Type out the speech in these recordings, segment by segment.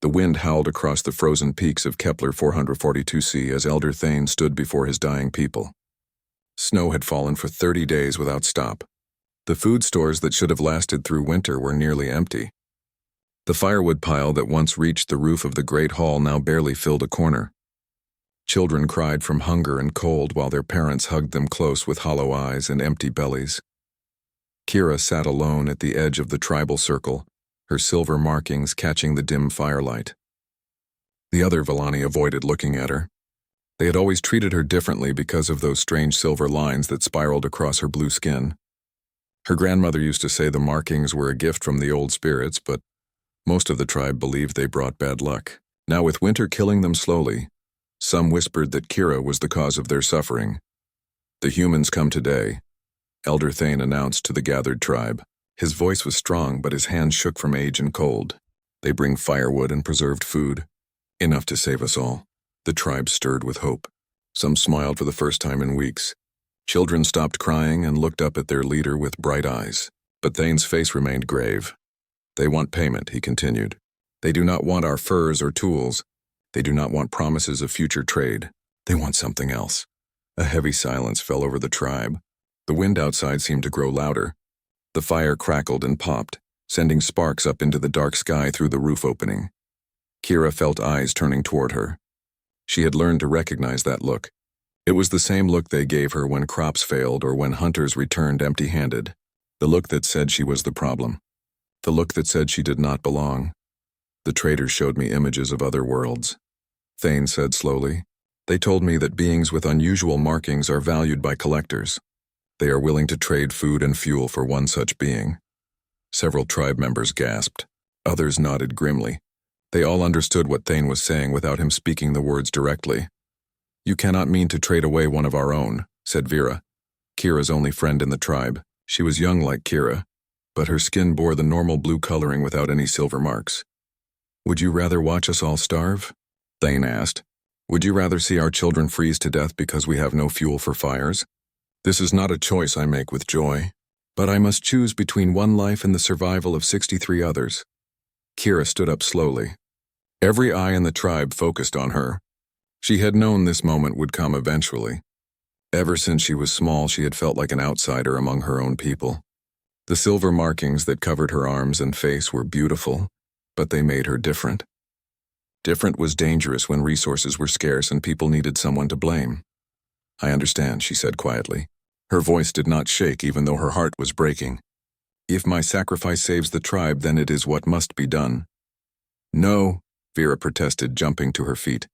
The wind howled across the frozen peaks of Kepler 442c as Elder Thane stood before his dying people. Snow had fallen for 30 days without stop. The food stores that should have lasted through winter were nearly empty. The firewood pile that once reached the roof of the great hall now barely filled a corner. Children cried from hunger and cold while their parents hugged them close with hollow eyes and empty bellies. Kira sat alone at the edge of the tribal circle, her silver markings catching the dim firelight. The other Villani avoided looking at her. They had always treated her differently because of those strange silver lines that spiraled across her blue skin. Her grandmother used to say the markings were a gift from the old spirits, but most of the tribe believed they brought bad luck. Now, with winter killing them slowly, some whispered that Kira was the cause of their suffering. "The humans come today," Elder Thane announced to the gathered tribe. His voice was strong, but his hands shook from age and cold. "They bring firewood and preserved food. Enough to save us all." The tribe stirred with hope. Some smiled for the first time in weeks. Children stopped crying and looked up at their leader with bright eyes. But Thane's face remained grave. "They want payment," he continued. "They do not want our furs or tools. They do not want promises of future trade. They want something else." A heavy silence fell over the tribe. The wind outside seemed to grow louder. The fire crackled and popped, sending sparks up into the dark sky through the roof opening. Kira felt eyes turning toward her. She had learned to recognize that look. It was the same look they gave her when crops failed or when hunters returned empty-handed. The look that said she was the problem. The look that said she did not belong. "The traders showed me images of other worlds," Thane said slowly. "They told me that beings with unusual markings are valued by collectors. They are willing to trade food and fuel for one such being." Several tribe members gasped. Others nodded grimly. They all understood what Thane was saying without him speaking the words directly. "You cannot mean to trade away one of our own," said Vera, Kira's only friend in the tribe. She was young like Kira, but her skin bore the normal blue coloring without any silver marks. "Would you rather watch us all starve?" Thane asked. "Would you rather see our children freeze to death because we have no fuel for fires? This is not a choice I make with joy, but I must choose between one life and the survival of 63 others." Kira stood up slowly. Every eye in the tribe focused on her. She had known this moment would come eventually. Ever since she was small, she had felt like an outsider among her own people. The silver markings that covered her arms and face were beautiful, but they made her different. Different was dangerous when resources were scarce and people needed someone to blame. "I understand," she said quietly. Her voice did not shake even though her heart was breaking. "If my sacrifice saves the tribe, then it is what must be done." "No," Vera protested, jumping to her feet.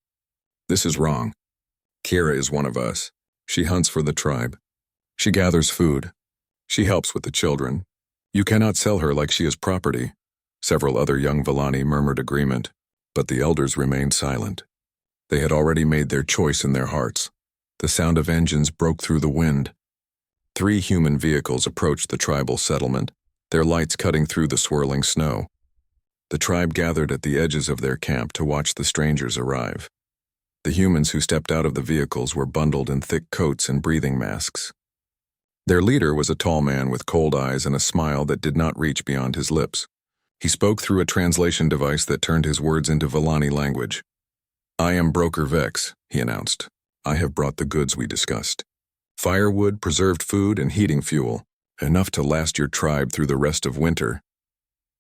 "This is wrong. Kira is one of us. She hunts for the tribe. She gathers food. She helps with the children. You cannot sell her like she is property." Several other young Villani murmured agreement, but the elders remained silent. They had already made their choice in their hearts. The sound of engines broke through the wind. 3 human vehicles approached the tribal settlement, their lights cutting through the swirling snow. The tribe gathered at the edges of their camp to watch the strangers arrive. The humans who stepped out of the vehicles were bundled in thick coats and breathing masks. Their leader was a tall man with cold eyes and a smile that did not reach beyond his lips. He spoke through a translation device that turned his words into Villani language. "I am Broker Vex," he announced. "I have brought the goods we discussed. Firewood, preserved food, and heating fuel, enough to last your tribe through the rest of winter."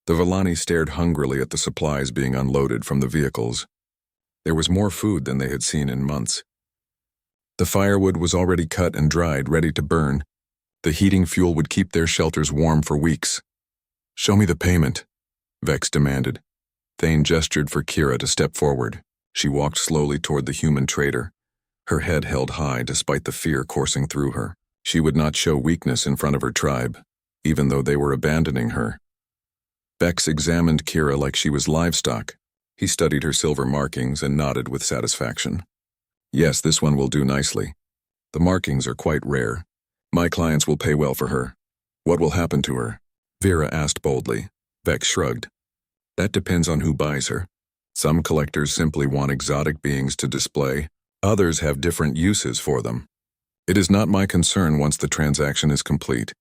The Villani stared hungrily at the supplies being unloaded from the vehicles. There was more food than they had seen in months. The firewood was already cut and dried, ready to burn. The heating fuel would keep their shelters warm for weeks. "Show me the payment," Vex demanded. Thane gestured for Kira to step forward. She walked slowly toward the human trader, her head held high despite the fear coursing through her. She would not show weakness in front of her tribe, even though they were abandoning her. Vex examined Kira like she was livestock. He studied her silver markings and nodded with satisfaction. "Yes, this one will do nicely. The markings are quite rare. My clients will pay well for her." "What will happen to her?" Vera asked boldly. Vex shrugged. "That depends on who buys her. Some collectors simply want exotic beings to display. Others have different uses for them. It is not my concern once the transaction is complete."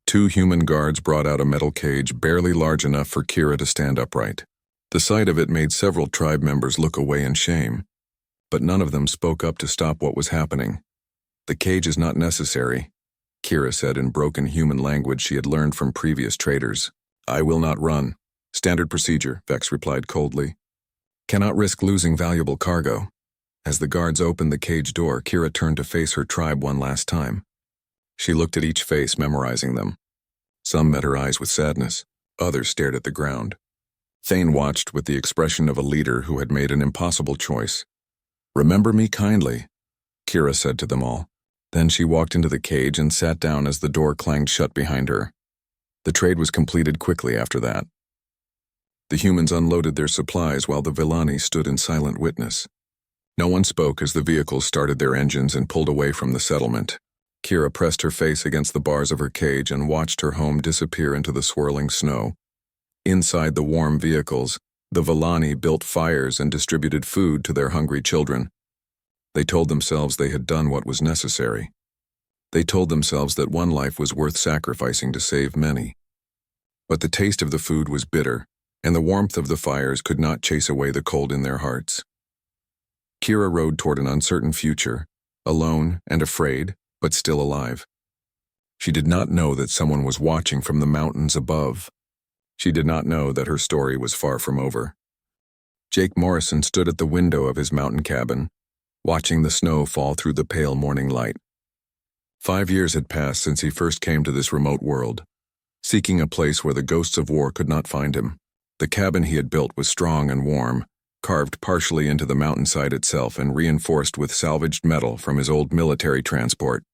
2 human guards brought out a metal cage barely large enough for Kira to stand upright. The sight of it made several tribe members look away in shame, but none of them spoke up to stop what was happening. "The cage is not necessary," Kira said in broken human language she had learned from previous traders. "I will not run." "Standard procedure," Vex replied coldly. "Cannot risk losing valuable cargo." As the guards opened the cage door, Kira turned to face her tribe one last time. She looked at each face, memorizing them. Some met her eyes with sadness, others stared at the ground. Thane watched with the expression of a leader who had made an impossible choice. "Remember me kindly," Kira said to them all. Then she walked into the cage and sat down as the door clanged shut behind her. The trade was completed quickly after that. The humans unloaded their supplies while the Villani stood in silent witness. No one spoke as the vehicles started their engines and pulled away from the settlement. Kira pressed her face against the bars of her cage and watched her home disappear into the swirling snow. Inside the warm vehicles, the Villani built fires and distributed food to their hungry children. They told themselves they had done what was necessary. They told themselves that one life was worth sacrificing to save many. But the taste of the food was bitter, and the warmth of the fires could not chase away the cold in their hearts. Kira rode toward an uncertain future, alone and afraid, but still alive. She did not know that someone was watching from the mountains above. She did not know that her story was far from over. Jake Morrison stood at the window of his mountain cabin, watching the snow fall through the pale morning light. 5 years had passed since he first came to this remote world, seeking a place where the ghosts of war could not find him. The cabin he had built was strong and warm, carved partially into the mountainside itself and reinforced with salvaged metal from his old military transport.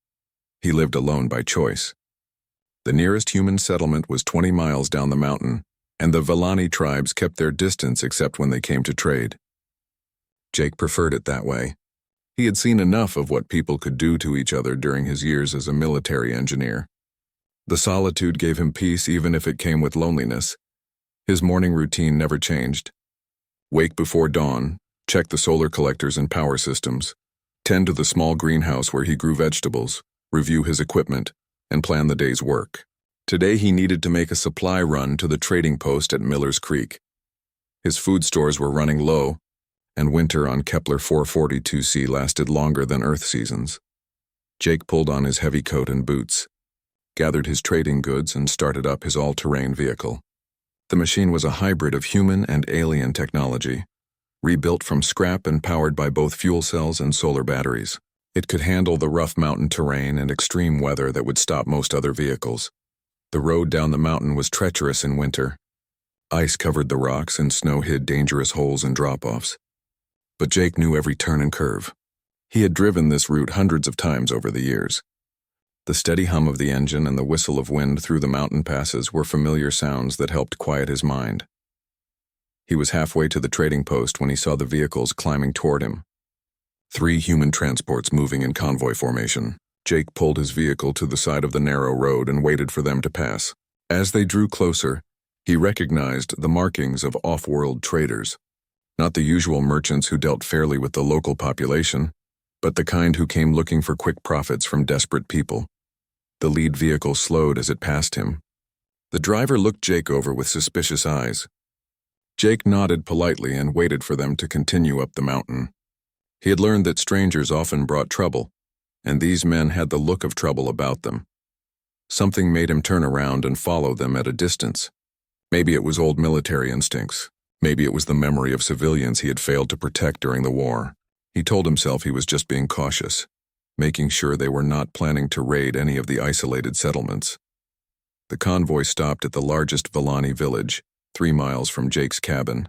He lived alone by choice. The nearest human settlement was 20 miles down the mountain, and the Villani tribes kept their distance except when they came to trade. Jake preferred it that way. He had seen enough of what people could do to each other during his years as a military engineer. The solitude gave him peace even if it came with loneliness. His morning routine never changed. Wake before dawn, check the solar collectors and power systems, tend to the small greenhouse where he grew vegetables, review his equipment, and plan the day's work. Today he needed to make a supply run to the trading post at Miller's Creek. His food stores were running low, and winter on Kepler 442c lasted longer than Earth seasons. Jake pulled on his heavy coat and boots, gathered his trading goods, and started up his all-terrain vehicle. The machine was a hybrid of human and alien technology, rebuilt from scrap and powered by both fuel cells and solar batteries. It could handle the rough mountain terrain and extreme weather that would stop most other vehicles. The road down the mountain was treacherous in winter. Ice covered the rocks and snow hid dangerous holes and drop-offs. But Jake knew every turn and curve. He had driven this route hundreds of times over the years. The steady hum of the engine and the whistle of wind through the mountain passes were familiar sounds that helped quiet his mind. He was halfway to the trading post when he saw the vehicles climbing toward him. 3 human transports moving in convoy formation. Jake pulled his vehicle to the side of the narrow road and waited for them to pass. As they drew closer, he recognized the markings of off-world traders. Not the usual merchants who dealt fairly with the local population, but the kind who came looking for quick profits from desperate people. The lead vehicle slowed as it passed him. The driver looked Jake over with suspicious eyes. Jake nodded politely and waited for them to continue up the mountain. He had learned that strangers often brought trouble, and these men had the look of trouble about them. Something made him turn around and follow them at a distance. Maybe it was old military instincts. Maybe it was the memory of civilians he had failed to protect during the war. He told himself he was just being cautious, making sure they were not planning to raid any of the isolated settlements. The convoy stopped at the largest Villani village, 3 miles from Jake's cabin.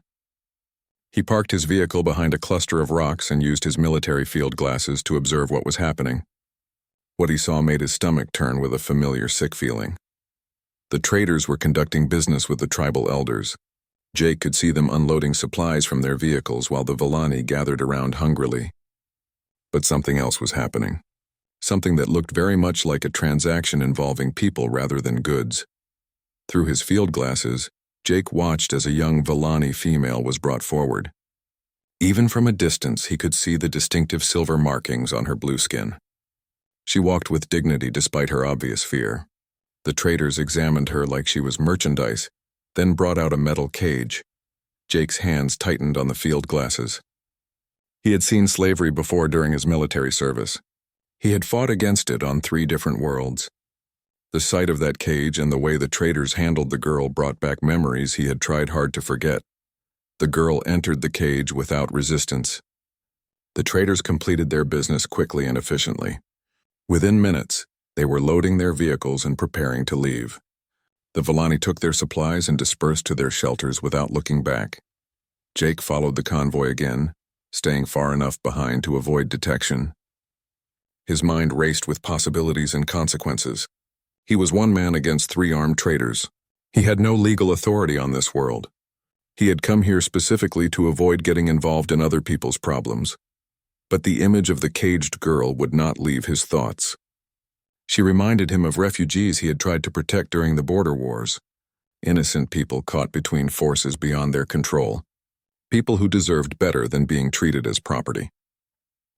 He parked his vehicle behind a cluster of rocks and used his military field glasses to observe what was happening. What he saw made his stomach turn with a familiar sick feeling. The traders were conducting business with the tribal elders. Jake could see them unloading supplies from their vehicles while the Villani gathered around hungrily. But something else was happening. Something that looked very much like a transaction involving people rather than goods. Through his field glasses, Jake watched as a young Villani female was brought forward. Even from a distance, he could see the distinctive silver markings on her blue skin. She walked with dignity despite her obvious fear. The traders examined her like she was merchandise, then brought out a metal cage. Jake's hands tightened on the field glasses. He had seen slavery before during his military service. He had fought against it on 3 different worlds. The sight of that cage and the way the traders handled the girl brought back memories he had tried hard to forget. The girl entered the cage without resistance. The traders completed their business quickly and efficiently. Within minutes, they were loading their vehicles and preparing to leave. The Villani took their supplies and dispersed to their shelters without looking back. Jake followed the convoy again, staying far enough behind to avoid detection. His mind raced with possibilities and consequences. He was one man against 3 armed traders. He had no legal authority on this world. He had come here specifically to avoid getting involved in other people's problems. But the image of the caged girl would not leave his thoughts. She reminded him of refugees he had tried to protect during the border wars. Innocent people caught between forces beyond their control. People who deserved better than being treated as property.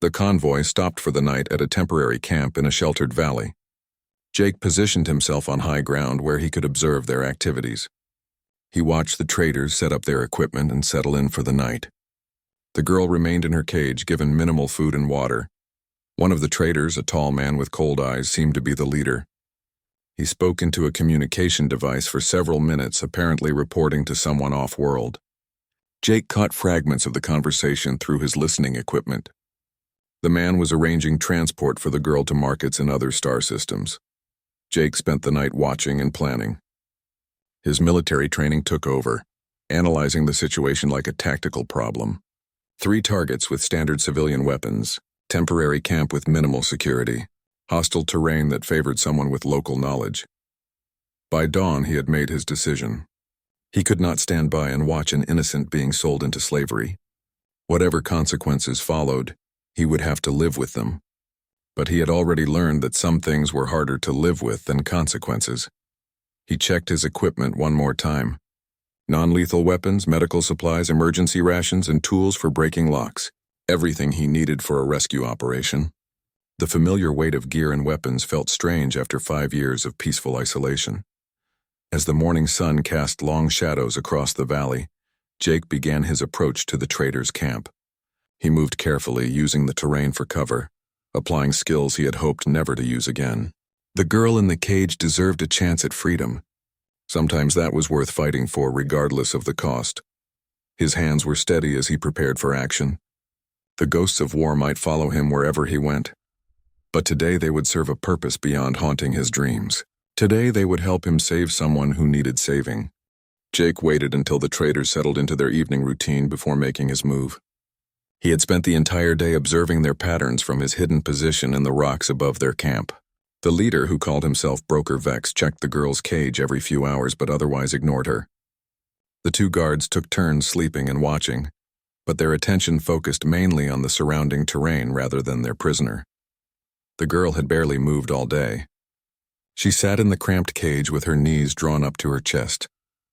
The convoy stopped for the night at a temporary camp in a sheltered valley. Jake positioned himself on high ground where he could observe their activities. He watched the traders set up their equipment and settle in for the night. The girl remained in her cage, given minimal food and water. One of the traders, a tall man with cold eyes, seemed to be the leader. He spoke into a communication device for several minutes, apparently reporting to someone off-world. Jake caught fragments of the conversation through his listening equipment. The man was arranging transport for the girl to markets in other star systems. Jake spent the night watching and planning. His military training took over, analyzing the situation like a tactical problem. 3 targets with standard civilian weapons, temporary camp with minimal security, hostile terrain that favored someone with local knowledge. By dawn, he had made his decision. He could not stand by and watch an innocent being sold into slavery. Whatever consequences followed, he would have to live with them. But he had already learned that some things were harder to live with than consequences. He checked his equipment one more time. Non-lethal weapons, medical supplies, emergency rations, and tools for breaking locks. Everything he needed for a rescue operation. The familiar weight of gear and weapons felt strange after 5 years of peaceful isolation. As the morning sun cast long shadows across the valley, Jake began his approach to the traders' camp. He moved carefully, using the terrain for cover, applying skills he had hoped never to use again. The girl in the cage deserved a chance at freedom. Sometimes that was worth fighting for, regardless of the cost. His hands were steady as he prepared for action. The ghosts of war might follow him wherever he went. But today they would serve a purpose beyond haunting his dreams. Today they would help him save someone who needed saving. Jake waited until the traders settled into their evening routine before making his move. He had spent the entire day observing their patterns from his hidden position in the rocks above their camp. The leader, who called himself Broker Vex, checked the girl's cage every few hours but otherwise ignored her. The 2 guards took turns sleeping and watching, but their attention focused mainly on the surrounding terrain rather than their prisoner. The girl had barely moved all day. She sat in the cramped cage with her knees drawn up to her chest,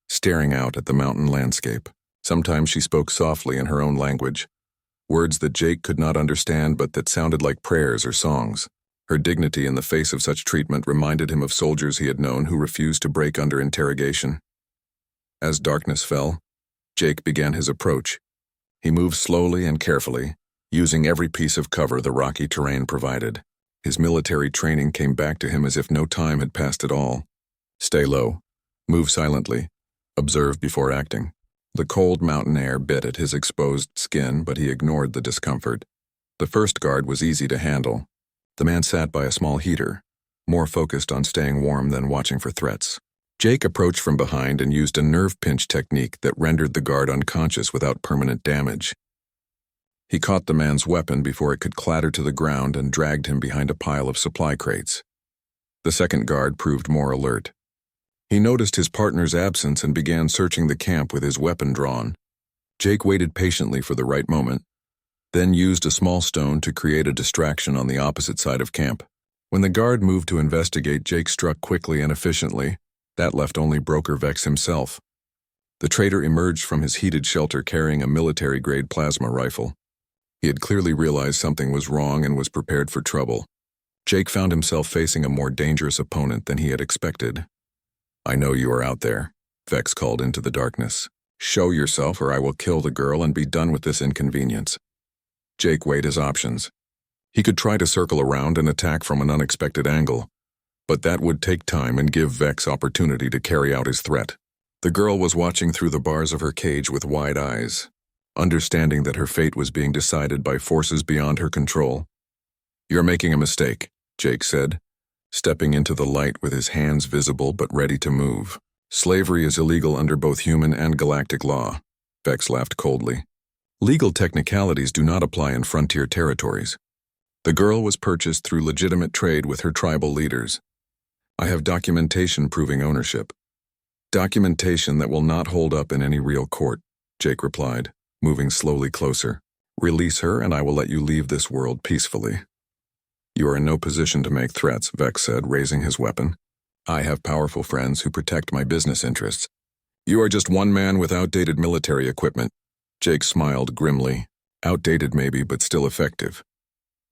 staring out at the mountain landscape. Sometimes she spoke softly in her own language, words that Jake could not understand but that sounded like prayers or songs. Her dignity in the face of such treatment reminded him of soldiers he had known who refused to break under interrogation. As darkness fell, Jake began his approach. He moved slowly and carefully, using every piece of cover the rocky terrain provided. His military training came back to him as if no time had passed at all. Stay low, move silently, observe before acting. The cold mountain air bit at his exposed skin, but he ignored the discomfort. The first guard was easy to handle. The man sat by a small heater, more focused on staying warm than watching for threats. Jake approached from behind and used a nerve pinch technique that rendered the guard unconscious without permanent damage. He caught the man's weapon before it could clatter to the ground and dragged him behind a pile of supply crates. The second guard proved more alert. He noticed his partner's absence and began searching the camp with his weapon drawn. Jake waited patiently for the right moment, then used a small stone to create a distraction on the opposite side of camp. When the guard moved to investigate, Jake struck quickly and efficiently. That left only Broker Vex himself. The trader emerged from his heated shelter carrying a military-grade plasma rifle. He had clearly realized something was wrong and was prepared for trouble. Jake found himself facing a more dangerous opponent than he had expected. "I know you are out there," Vex called into the darkness. Show yourself or I will kill the girl and be done with this inconvenience. Jake weighed his options. He could try to circle around and attack from an unexpected angle, but that would take time and give Vex opportunity to carry out his threat. The girl was watching through the bars of her cage with wide eyes, understanding that her fate was being decided by forces beyond her control. "You're making a mistake," Jake said, stepping into the light with his hands visible but ready to move. "Slavery is illegal under both human and galactic law." Vex laughed coldly. "Legal technicalities do not apply in frontier territories. The girl was purchased through legitimate trade with her tribal leaders. I have documentation proving ownership. Documentation that will not hold up in any real court," Jake replied, moving slowly closer. "Release her and I will let you leave this world peacefully." "You are in no position to make threats," Vex said, raising his weapon. "I have powerful friends who protect my business interests. You are just one man with outdated military equipment." Jake smiled grimly. Outdated maybe, but still effective.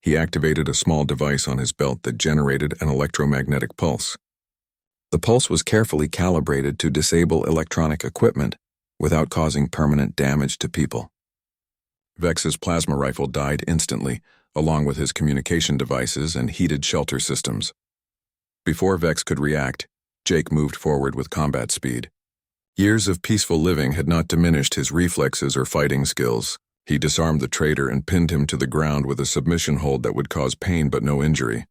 He activated a small device on his belt that generated an electromagnetic pulse. The pulse was carefully calibrated to disable electronic equipment without causing permanent damage to people. Vex's plasma rifle died instantly, along with his communication devices and heated shelter systems. Before Vex could react, Jake moved forward with combat speed. Years of peaceful living had not diminished his reflexes or fighting skills. He disarmed the traitor and pinned him to the ground with a submission hold that would cause pain but no injury.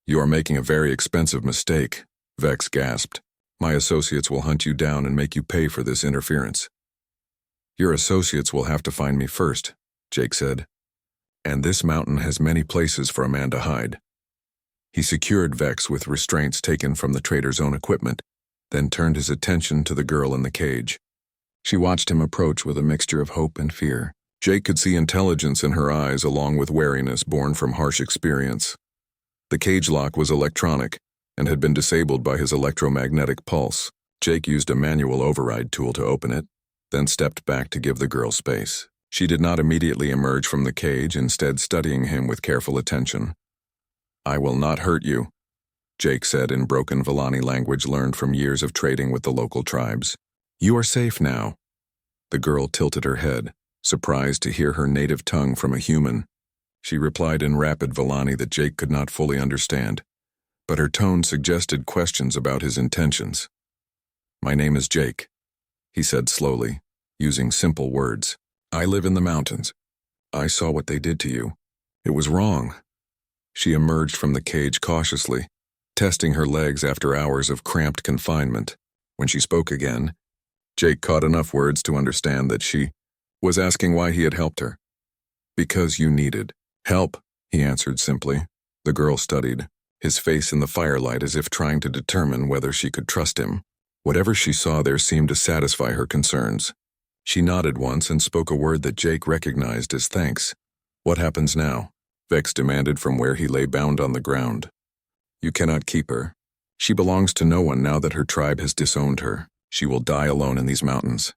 "You are making a very expensive mistake," Vex gasped. "My associates will hunt you down and make you pay for this interference." "Your associates will have to find me first," Jake said. "And this mountain has many places for a man to hide." He secured Vex with restraints taken from the traitor's own equipment, then turned his attention to the girl in the cage. She watched him approach with a mixture of hope and fear. Jake could see intelligence in her eyes along with wariness born from harsh experience. The cage lock was electronic and had been disabled by his electromagnetic pulse. Jake used a manual override tool to open it, then stepped back to give the girl space. She did not immediately emerge from the cage, instead studying him with careful attention. "I will not hurt you," Jake said in broken Villani language learned from years of trading with the local tribes. "You are safe now." The girl tilted her head, surprised to hear her native tongue from a human. She replied in rapid Villani that Jake could not fully understand, but her tone suggested questions about his intentions. "My name is Jake," he said slowly, using simple words. "I live in the mountains. I saw what they did to you. It was wrong." She emerged from the cage cautiously, testing her legs after hours of cramped confinement. When she spoke again, Jake caught enough words to understand that she was asking why he had helped her. "Because you needed help," he answered simply. The girl studied, his face in the firelight as if trying to determine whether she could trust him. Whatever she saw there seemed to satisfy her concerns. She nodded once and spoke a word that Jake recognized as thanks. "What happens now?" Vex demanded from where he lay bound on the ground. "You cannot keep her. She belongs to no one now that her tribe has disowned her. She will die alone in these mountains."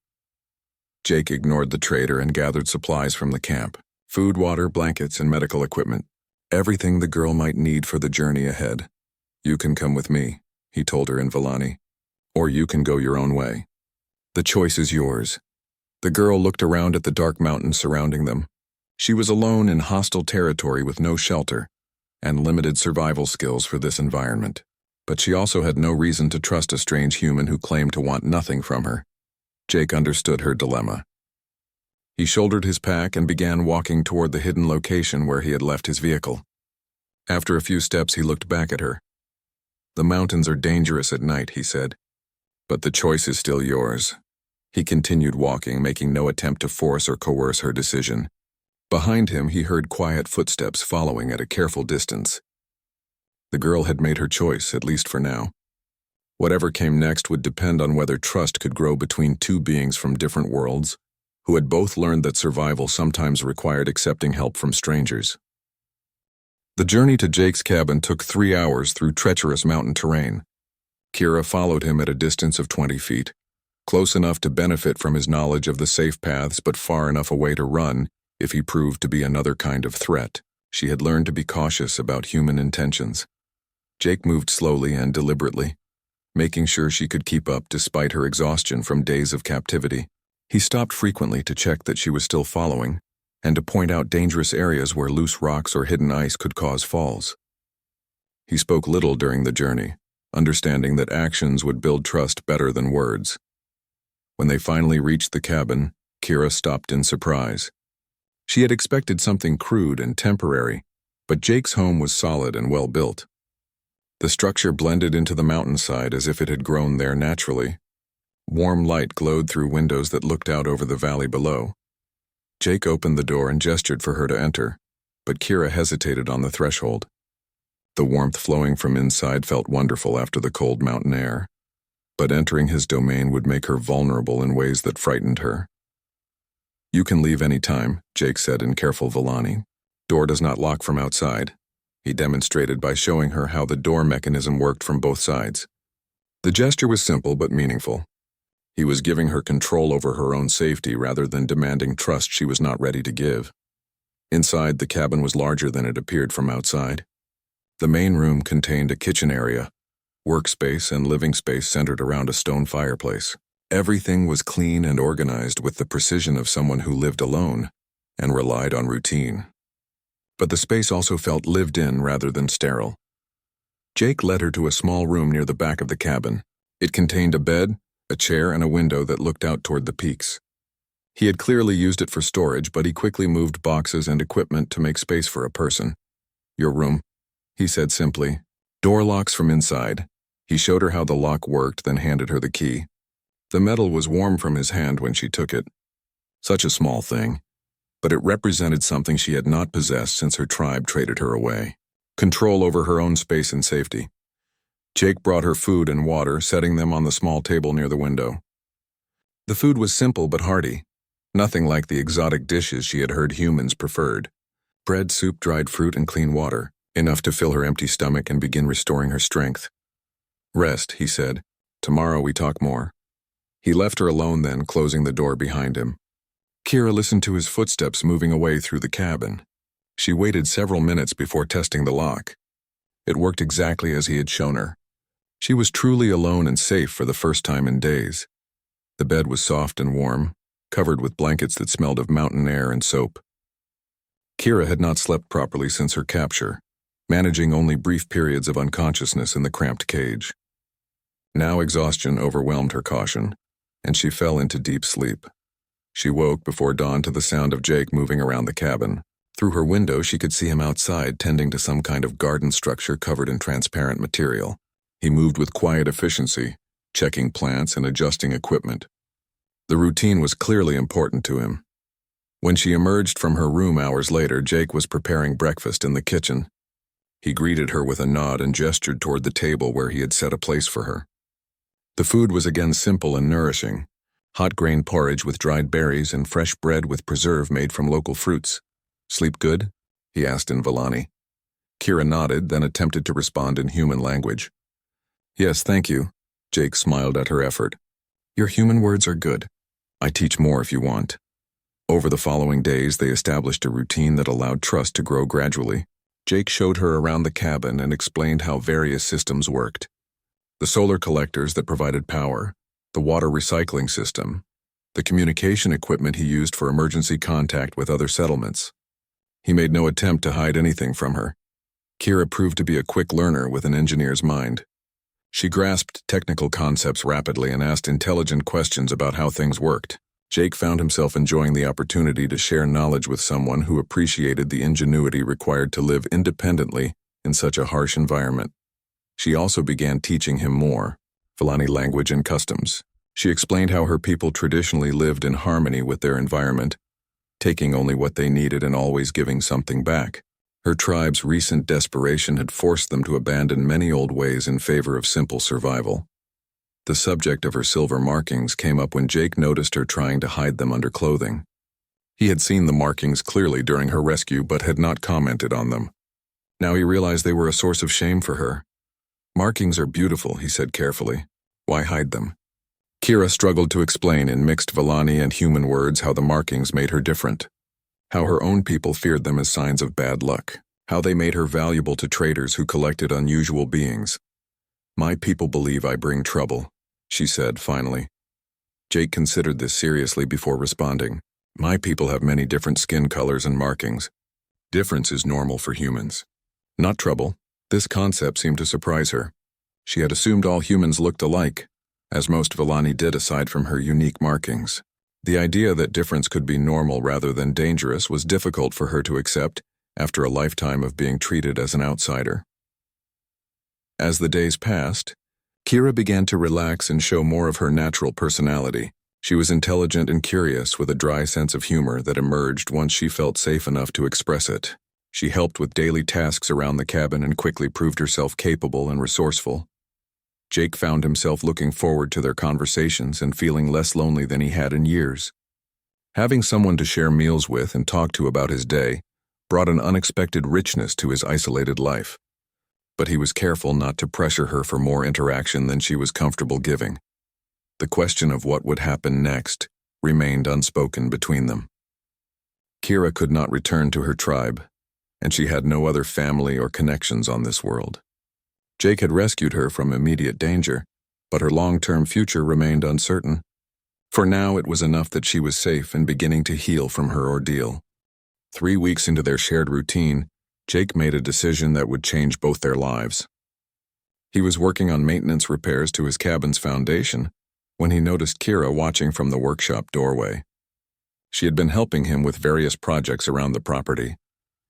Jake ignored the traitor and gathered supplies from the camp. Food, water, blankets, and medical equipment. Everything the girl might need for the journey ahead. "You can come with me," he told her in Villani. "Or you can go your own way. The choice is yours." The girl looked around at the dark mountains surrounding them. She was alone in hostile territory with no shelter and limited survival skills for this environment. But she also had no reason to trust a strange human who claimed to want nothing from her. Jake understood her dilemma. He shouldered his pack and began walking toward the hidden location where he had left his vehicle. After a few steps, he looked back at her. "The mountains are dangerous at night," he said, "but the choice is still yours." He continued walking, making no attempt to force or coerce her decision. Behind him, he heard quiet footsteps following at a careful distance. The girl had made her choice, at least for now. Whatever came next would depend on whether trust could grow between two beings from different worlds, who had both learned that survival sometimes required accepting help from strangers. The journey to Jake's cabin took 3 hours through treacherous mountain terrain. Kira followed him at a distance of 20 feet, close enough to benefit from his knowledge of the safe paths but far enough away to run if he proved to be another kind of threat. She had learned to be cautious about human intentions. Jake moved slowly and deliberately, making sure she could keep up despite her exhaustion from days of captivity. He stopped frequently to check that she was still following, and to point out dangerous areas where loose rocks or hidden ice could cause falls. He spoke little during the journey, understanding that actions would build trust better than words. When they finally reached the cabin, Kira stopped in surprise. She had expected something crude and temporary, but Jake's home was solid and well built. The structure blended into the mountainside as if it had grown there naturally. Warm light glowed through windows that looked out over the valley below. Jake opened the door and gestured for her to enter, but Kira hesitated on the threshold. The warmth flowing from inside felt wonderful after the cold mountain air, but entering his domain would make her vulnerable in ways that frightened her. "You can leave any time," Jake said in careful Villani. "Door does not lock from outside." He demonstrated by showing her how the door mechanism worked from both sides. The gesture was simple but meaningful. He was giving her control over her own safety rather than demanding trust she was not ready to give. Inside, the cabin was larger than it appeared from outside. The main room contained a kitchen area, workspace and living space centered around a stone fireplace. Everything was clean and organized with the precision of someone who lived alone and relied on routine. But the space also felt lived in rather than sterile. Jake led her to a small room near the back of the cabin. It contained a bed, a chair, and a window that looked out toward the peaks. He had clearly used it for storage, but he quickly moved boxes and equipment to make space for a person. "Your room," he said simply. "Door locks from inside." He showed her how the lock worked, then handed her the key. The metal was warm from his hand when she took it. Such a small thing, but it represented something she had not possessed since her tribe traded her away. Control over her own space and safety. Jake brought her food and water, setting them on the small table near the window. The food was simple but hearty, nothing like the exotic dishes she had heard humans preferred. Bread, soup, dried fruit, and clean water, enough to fill her empty stomach and begin restoring her strength. "Rest," he said. "Tomorrow we talk more." He left her alone then, closing the door behind him. Kira listened to his footsteps moving away through the cabin. She waited several minutes before testing the lock. It worked exactly as he had shown her. She was truly alone and safe for the first time in days. The bed was soft and warm, covered with blankets that smelled of mountain air and soap. Kira had not slept properly since her capture, managing only brief periods of unconsciousness in the cramped cage. Now exhaustion overwhelmed her caution, and she fell into deep sleep. She woke before dawn to the sound of Jake moving around the cabin. Through her window, she could see him outside tending to some kind of garden structure covered in transparent material. He moved with quiet efficiency, checking plants and adjusting equipment. The routine was clearly important to him. When she emerged from her room hours later, Jake was preparing breakfast in the kitchen. He greeted her with a nod and gestured toward the table where he had set a place for her. The food was again simple and nourishing. Hot grain porridge with dried berries and fresh bread with preserve made from local fruits. "Sleep good?" he asked in Villani. Kira nodded, then attempted to respond in human language. "Yes, thank you." Jake smiled at her effort. "Your human words are good. I teach more if you want." Over the following days, they established a routine that allowed trust to grow gradually. Jake showed her around the cabin and explained how various systems worked. The solar collectors that provided power, the water recycling system, the communication equipment he used for emergency contact with other settlements. He made no attempt to hide anything from her. Kira proved to be a quick learner with an engineer's mind. She grasped technical concepts rapidly and asked intelligent questions about how things worked. Jake found himself enjoying the opportunity to share knowledge with someone who appreciated the ingenuity required to live independently in such a harsh environment. She also began teaching him more, Villani language and customs. She explained how her people traditionally lived in harmony with their environment, taking only what they needed and always giving something back. Her tribe's recent desperation had forced them to abandon many old ways in favor of simple survival. The subject of her silver markings came up when Jake noticed her trying to hide them under clothing. He had seen the markings clearly during her rescue but had not commented on them. Now he realized they were a source of shame for her. "Markings are beautiful," he said carefully. "Why hide them?" Kira struggled to explain in mixed Villani and human words how the markings made her different. How her own people feared them as signs of bad luck. How they made her valuable to traders who collected unusual beings. "My people believe I bring trouble," she said finally. Jake considered this seriously before responding. My people have many different skin colors and markings. Difference is normal for humans. Not trouble. This concept seemed to surprise her. She had assumed all humans looked alike, as most Villani did aside from her unique markings. The idea that difference could be normal rather than dangerous was difficult for her to accept after a lifetime of being treated as an outsider. As the days passed, Kira began to relax and show more of her natural personality. She was intelligent and curious with a dry sense of humor that emerged once she felt safe enough to express it. She helped with daily tasks around the cabin and quickly proved herself capable and resourceful. Jake found himself looking forward to their conversations and feeling less lonely than he had in years. Having someone to share meals with and talk to about his day brought an unexpected richness to his isolated life. But he was careful not to pressure her for more interaction than she was comfortable giving. The question of what would happen next remained unspoken between them. Kira could not return to her tribe, and she had no other family or connections on this world. Jake had rescued her from immediate danger, but her long-term future remained uncertain. For now, it was enough that she was safe and beginning to heal from her ordeal. 3 weeks into their shared routine, Jake made a decision that would change both their lives. He was working on maintenance repairs to his cabin's foundation when he noticed Kira watching from the workshop doorway. She had been helping him with various projects around the property,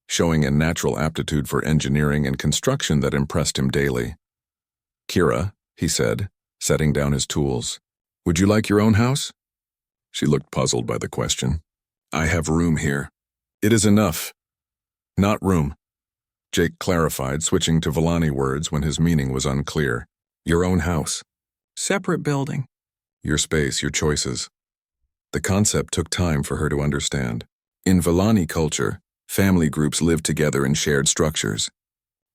showing a natural aptitude for engineering and construction that impressed him daily. "Kira," he said, setting down his tools, "would you like your own house?" She looked puzzled by the question. "I have room here." "It is enough." "Not room," Jake clarified, switching to Villani words when his meaning was unclear. "Your own house." "Separate building." "Your space, your choices." The concept took time for her to understand. In Villani culture, family groups lived together in shared structures.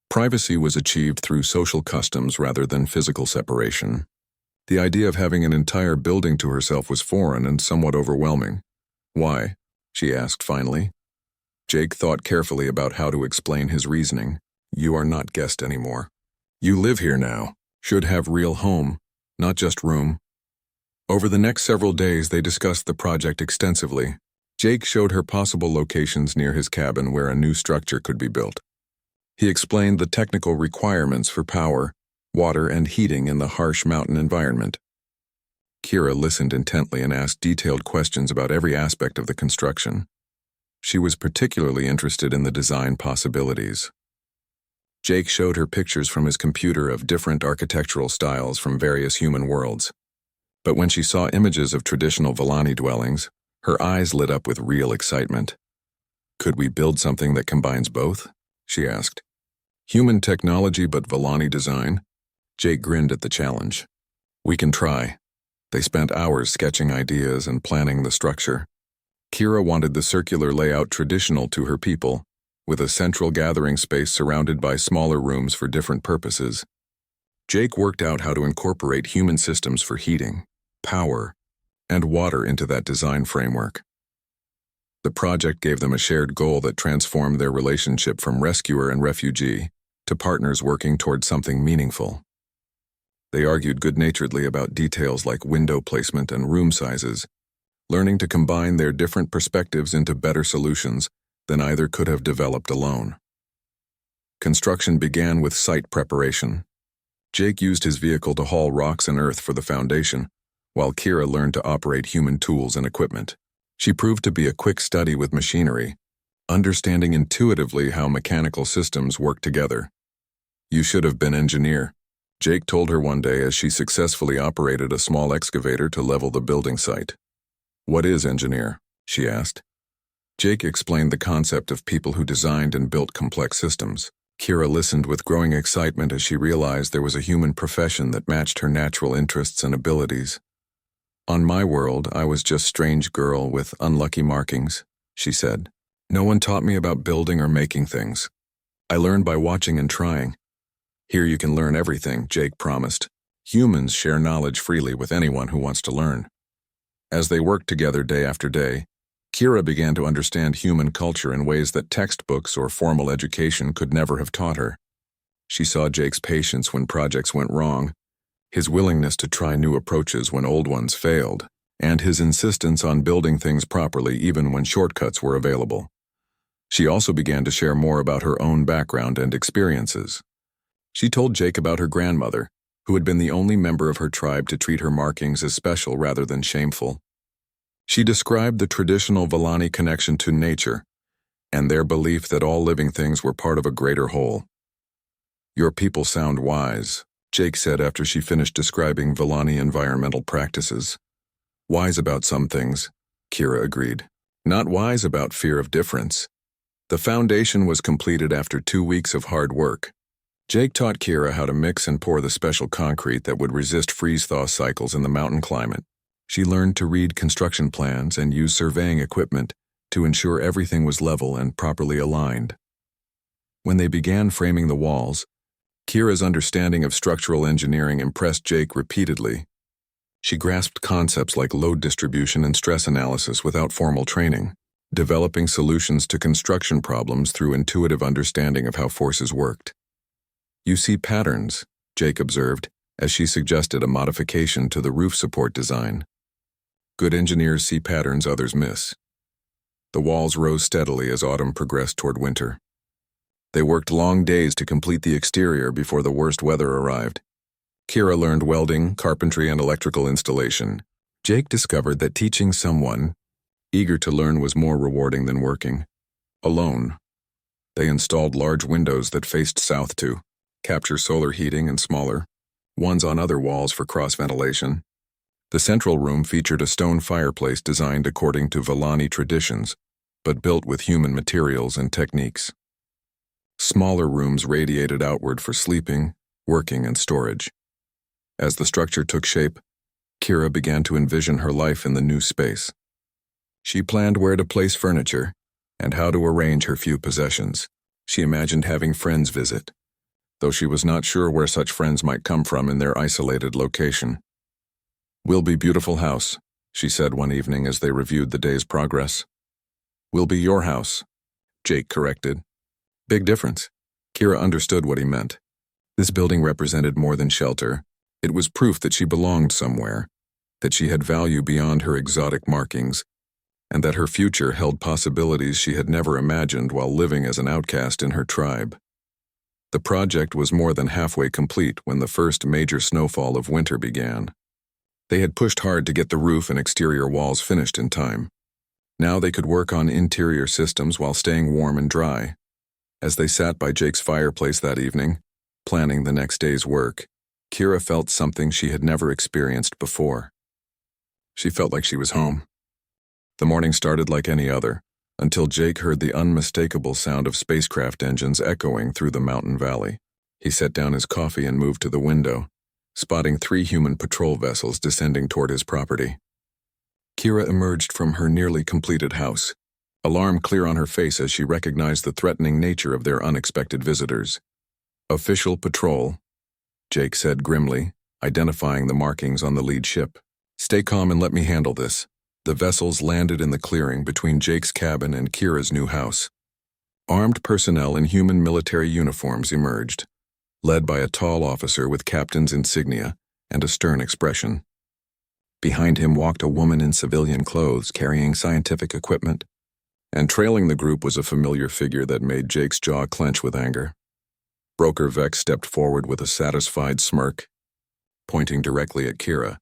Privacy was achieved through social customs rather than physical separation. The idea of having an entire building to herself was foreign and somewhat overwhelming. "Why?" she asked finally. Jake thought carefully about how to explain his reasoning. "You are not guest anymore. You live here now. Should have real home, not just room." Over the next several days, they discussed the project extensively. Jake showed her possible locations near his cabin where a new structure could be built. He explained the technical requirements for power, water, and heating in the harsh mountain environment. Kira listened intently and asked detailed questions about every aspect of the construction. She was particularly interested in the design possibilities. Jake showed her pictures from his computer of different architectural styles from various human worlds. But when she saw images of traditional Villani dwellings, her eyes lit up with real excitement. "Could we build something that combines both?" she asked. "Human technology but Villani design?" Jake grinned at the challenge. "We can try." They spent hours sketching ideas and planning the structure. Kira wanted the circular layout traditional to her people, with a central gathering space surrounded by smaller rooms for different purposes. Jake worked out how to incorporate human systems for heating, power, and water into that design framework. The project gave them a shared goal that transformed their relationship from rescuer and refugee to partners working towards something meaningful. They argued good-naturedly about details like window placement and room sizes, learning to combine their different perspectives into better solutions than either could have developed alone. Construction began with site preparation. Jake used his vehicle to haul rocks and earth for the foundation, while Kira learned to operate human tools and equipment. She proved to be a quick study with machinery, understanding intuitively how mechanical systems work together. "You should have been engineer," Jake told her one day as she successfully operated a small excavator to level the building site. "What is engineer?" she asked. Jake explained the concept of people who designed and built complex systems. Kira listened with growing excitement as she realized there was a human profession that matched her natural interests and abilities. "On my world, I was just strange girl with unlucky markings," she said. "No one taught me about building or making things. I learned by watching and trying." "Here you can learn everything," Jake promised. "Humans share knowledge freely with anyone who wants to learn." As they worked together day after day, Kira began to understand human culture in ways that textbooks or formal education could never have taught her. She saw Jake's patience when projects went wrong, his willingness to try new approaches when old ones failed, and his insistence on building things properly even when shortcuts were available. She also began to share more about her own background and experiences. She told Jake about her grandmother, who had been the only member of her tribe to treat her markings as special rather than shameful. She described the traditional Villani connection to nature and their belief that all living things were part of a greater whole. "Your people sound wise," Jake said after she finished describing Villani environmental practices. "Wise about some things," Kira agreed. "Not wise about fear of difference." The foundation was completed after 2 weeks of hard work. Jake taught Kira how to mix and pour the special concrete that would resist freeze-thaw cycles in the mountain climate. She learned to read construction plans and use surveying equipment to ensure everything was level and properly aligned. When they began framing the walls, Kira's understanding of structural engineering impressed Jake repeatedly. She grasped concepts like load distribution and stress analysis without formal training, developing solutions to construction problems through intuitive understanding of how forces worked. "You see patterns," Jake observed, as she suggested a modification to the roof support design. "Good engineers see patterns others miss." The walls rose steadily as autumn progressed toward winter. They worked long days to complete the exterior before the worst weather arrived. Kira learned welding, carpentry, and electrical installation. Jake discovered that teaching someone eager to learn was more rewarding than working alone. They installed large windows that faced south to capture solar heating and smaller ones on other walls for cross-ventilation. The central room featured a stone fireplace designed according to Villani traditions, but built with human materials and techniques. Smaller rooms radiated outward for sleeping, working, and storage. As the structure took shape, Kira began to envision her life in the new space. She planned where to place furniture and how to arrange her few possessions. She imagined having friends visit, though she was not sure where such friends might come from in their isolated location. "Will be beautiful house," she said one evening as they reviewed the day's progress. "Will be your house," Jake corrected. Big difference. Kira understood what he meant. This building represented more than shelter. It was proof that she belonged somewhere, that she had value beyond her exotic markings, and that her future held possibilities she had never imagined while living as an outcast in her tribe. The project was more than halfway complete when the first major snowfall of winter began. They had pushed hard to get the roof and exterior walls finished in time. Now they could work on interior systems while staying warm and dry. As they sat by Jake's fireplace that evening, planning the next day's work, Kira felt something she had never experienced before. She felt like she was home. The morning started like any other, until Jake heard the unmistakable sound of spacecraft engines echoing through the mountain valley. He set down his coffee and moved to the window, spotting 3 human patrol vessels descending toward his property. Kira emerged from her nearly completed house, alarm clear on her face as she recognized the threatening nature of their unexpected visitors. "Official patrol," Jake said grimly, identifying the markings on the lead ship. "Stay calm and let me handle this." The vessels landed in the clearing between Jake's cabin and Kira's new house. Armed personnel in human military uniforms emerged, led by a tall officer with captain's insignia and a stern expression. Behind him walked a woman in civilian clothes carrying scientific equipment, and trailing the group was a familiar figure that made Jake's jaw clench with anger. Broker Vex stepped forward with a satisfied smirk, pointing directly at Kira.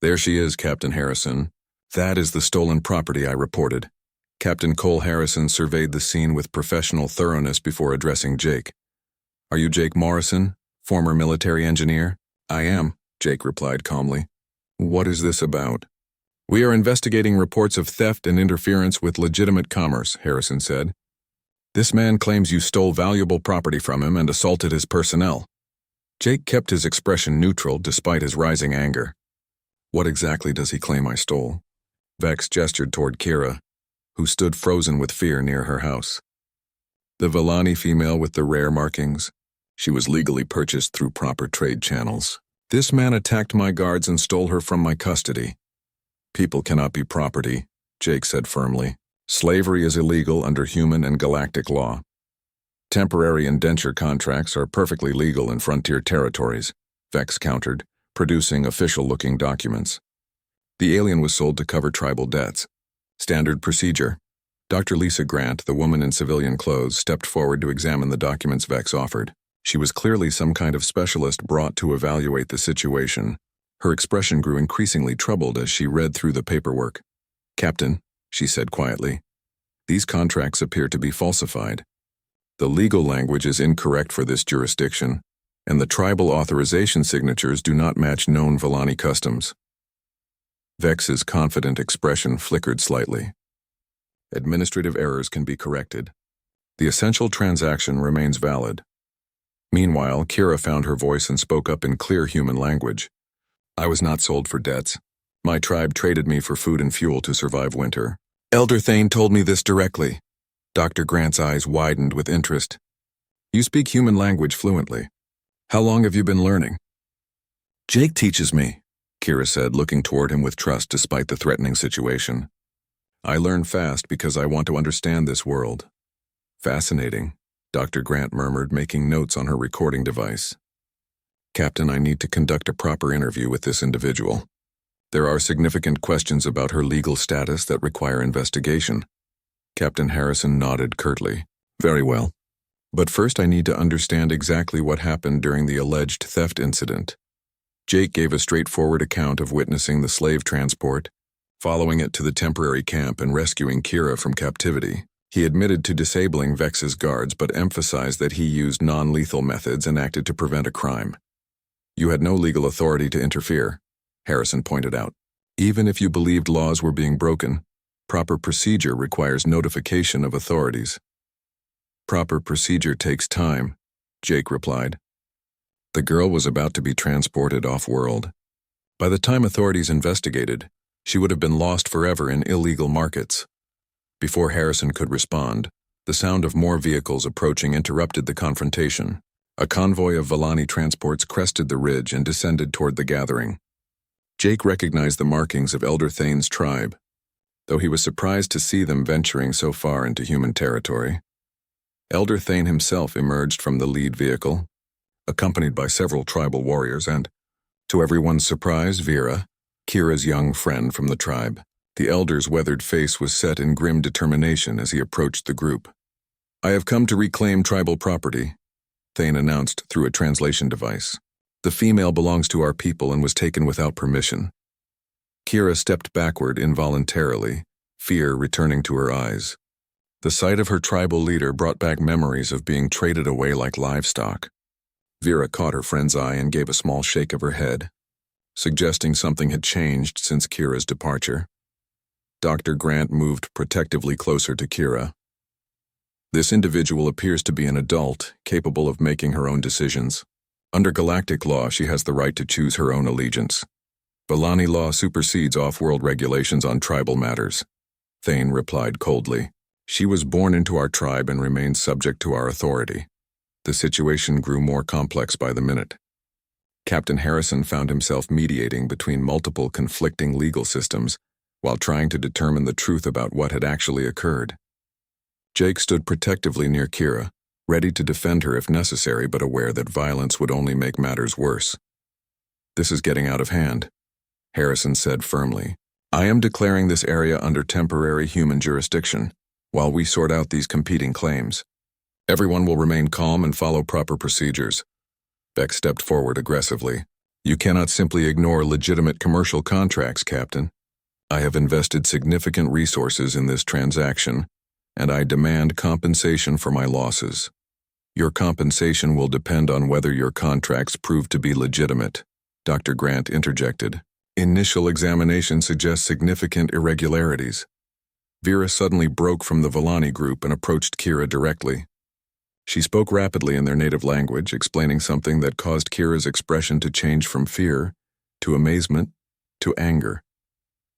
"There she is, Captain Harrison. That is the stolen property I reported." Captain Cole Harrison surveyed the scene with professional thoroughness before addressing Jake. "Are you Jake Morrison, former military engineer?" "I am," Jake replied calmly. "What is this about?" "We are investigating reports of theft and interference with legitimate commerce," Harrison said. "This man claims you stole valuable property from him and assaulted his personnel." Jake kept his expression neutral despite his rising anger. "What exactly does he claim I stole?" Vex gestured toward Kira, who stood frozen with fear near her house. "The Villani female with the rare markings. She was legally purchased through proper trade channels. This man attacked my guards and stole her from my custody." "People cannot be property," Jake said firmly. "Slavery is illegal under human and galactic law. Temporary indenture contracts are perfectly legal in frontier territories," Vex countered, producing official-looking documents. The alien was sold to cover tribal debts. Standard procedure. Dr. Lisa Grant, the woman in civilian clothes, stepped forward to examine the documents Vex offered. She was clearly some kind of specialist brought to evaluate the situation. Her expression grew increasingly troubled as she read through the paperwork. "Captain," she said quietly, "these contracts appear to be falsified. The legal language is incorrect for this jurisdiction, and the tribal authorization signatures do not match known Villani customs." Vex's confident expression flickered slightly. "Administrative errors can be corrected. The essential transaction remains valid." Meanwhile, Kira found her voice and spoke up in clear human language. "I was not sold for debts. My tribe traded me for food and fuel to survive winter. Elder Thane told me this directly." Dr. Grant's eyes widened with interest. "You speak human language fluently. How long have you been learning?" "Jake teaches me," Kira said, looking toward him with trust despite the threatening situation. "I learn fast because I want to understand this world." "Fascinating," Dr. Grant murmured, making notes on her recording device. "Captain, I need to conduct a proper interview with this individual. There are significant questions about her legal status that require investigation." Captain Harrison nodded curtly. "Very well. But first I need to understand exactly what happened during the alleged theft incident." Jake gave a straightforward account of witnessing the slave transport, following it to the temporary camp and rescuing Kira from captivity. He admitted to disabling Vex's guards but emphasized that he used non-lethal methods and acted to prevent a crime. "You had no legal authority to interfere," Harrison pointed out. "Even if you believed laws were being broken, proper procedure requires notification of authorities." "Proper procedure takes time," Jake replied. The girl was about to be transported off-world. By the time authorities investigated, she would have been lost forever in illegal markets. Before Harrison could respond, the sound of more vehicles approaching interrupted the confrontation. A convoy of Villani transports crested the ridge and descended toward the gathering. Jake recognized the markings of Elder Thane's tribe, though he was surprised to see them venturing so far into human territory. Elder Thane himself emerged from the lead vehicle, accompanied by several tribal warriors and, to everyone's surprise, Vera, Kira's young friend from the tribe. The elder's weathered face was set in grim determination as he approached the group. "I have come to reclaim tribal property," Thane announced through a translation device. "The female belongs to our people and was taken without permission." Kira stepped backward involuntarily, fear returning to her eyes. The sight of her tribal leader brought back memories of being traded away like livestock. Vera caught her friend's eye and gave a small shake of her head, suggesting something had changed since Kira's departure. Dr. Grant moved protectively closer to Kira. "This individual appears to be an adult, capable of making her own decisions. Under galactic law, she has the right to choose her own allegiance. Villani law supersedes off-world regulations on tribal matters," Thane replied coldly. "She was born into our tribe and remains subject to our authority." The situation grew more complex by the minute. Captain Harrison found himself mediating between multiple conflicting legal systems while trying to determine the truth about what had actually occurred. Jake stood protectively near Kira, ready to defend her if necessary but aware that violence would only make matters worse. "This is getting out of hand," Harrison said firmly. "I am declaring this area under temporary human jurisdiction while we sort out these competing claims. Everyone will remain calm and follow proper procedures." Beck stepped forward aggressively. "You cannot simply ignore legitimate commercial contracts, Captain. I have invested significant resources in this transaction, and I demand compensation for my losses. Your compensation will depend on whether your contracts prove to be legitimate," Dr. Grant interjected. "Initial examination suggests significant irregularities." Vera suddenly broke from the Villani group and approached Kira directly. She spoke rapidly in their native language, explaining something that caused Kira's expression to change from fear to amazement to anger.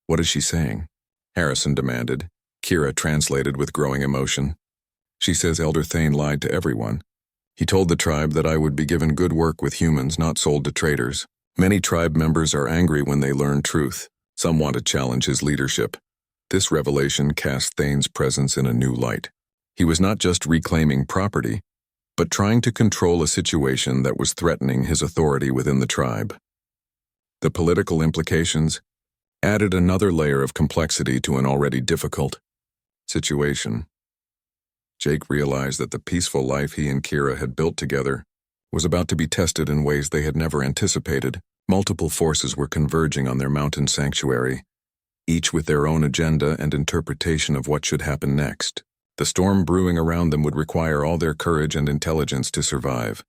"What is she saying?" Harrison demanded. Kira translated with growing emotion. "She says Elder Thane lied to everyone. He told the tribe that I would be given good work with humans, not sold to traders. Many tribe members are angry when they learn truth. Some want to challenge his leadership." This revelation cast Thane's presence in a new light. He was not just reclaiming property, but trying to control a situation that was threatening his authority within the tribe. The political implications? added another layer of complexity to an already difficult situation. Jake realized that the peaceful life he and Kira had built together was about to be tested in ways they had never anticipated. Multiple forces were converging on their mountain sanctuary, each with their own agenda and interpretation of what should happen next. The storm brewing around them would require all their courage and intelligence to survive.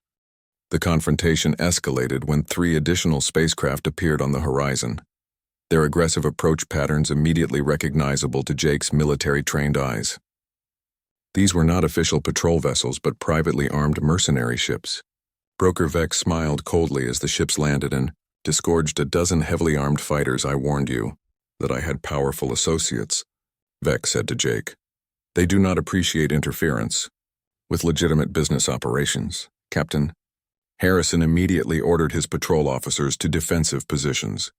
The confrontation escalated when 3 additional spacecraft appeared on the horizon, their aggressive approach patterns immediately recognizable to Jake's military-trained eyes. These were not official patrol vessels but privately armed mercenary ships. Broker Vex smiled coldly as the ships landed and disgorged a dozen heavily armed fighters. "I warned you that I had powerful associates," Vex said to Jake. "They do not appreciate interference with legitimate business operations, Captain." Harrison immediately ordered his patrol officers to defensive positions,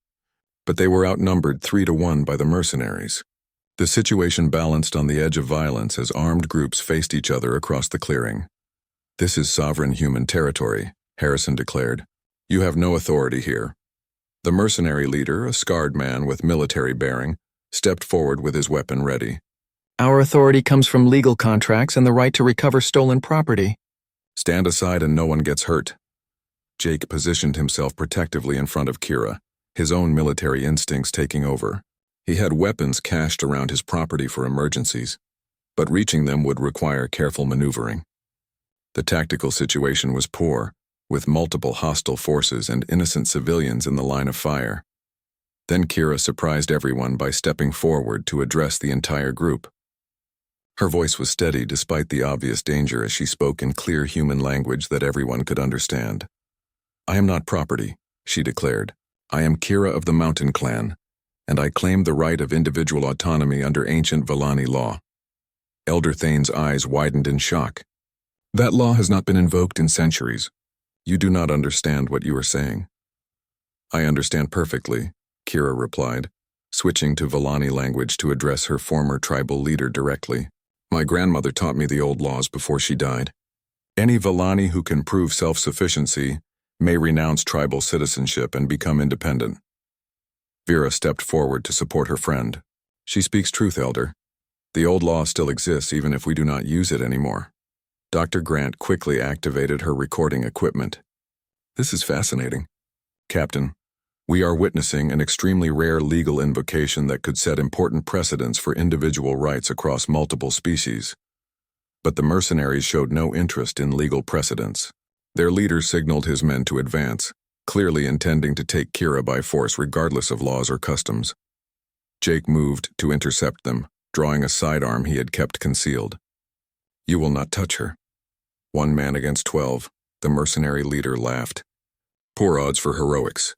but they were outnumbered 3-1 by the mercenaries. The situation balanced on the edge of violence as armed groups faced each other across the clearing. "This is sovereign human territory," Harrison declared. "You have no authority here." The mercenary leader, a scarred man with military bearing, stepped forward with his weapon ready. "Our authority comes from legal contracts and the right to recover stolen property." "Stand aside and no one gets hurt." Jake positioned himself protectively in front of Kira, his own military instincts taking over. He had weapons cached around his property for emergencies, but reaching them would require careful maneuvering. The tactical situation was poor, with multiple hostile forces and innocent civilians in the line of fire. Then Kira surprised everyone by stepping forward to address the entire group. Her voice was steady despite the obvious danger as she spoke in clear human language that everyone could understand. "I am not property," she declared. "I am Kira of the Mountain Clan, and I claim the right of individual autonomy under ancient Vallani law." Elder Thane's eyes widened in shock. "That law has not been invoked in centuries. You do not understand what you are saying." "I understand perfectly," Kira replied, switching to Vallani language to address her former tribal leader directly. "My grandmother taught me the old laws before she died. Any Vallani who can prove self-sufficiency may renounce tribal citizenship and become independent." Vera stepped forward to support her friend. "She speaks truth, Elder. The old law still exists even if we do not use it anymore." Dr. Grant quickly activated her recording equipment. "This is fascinating. Captain, we are witnessing an extremely rare legal invocation that could set important precedents for individual rights across multiple species." But the mercenaries showed no interest in legal precedents. Their leader signaled his men to advance, clearly intending to take Kira by force regardless of laws or customs. Jake moved to intercept them, drawing a sidearm he had kept concealed. "You will not touch her." 1 man against 12, the mercenary leader laughed. "Poor odds for heroics."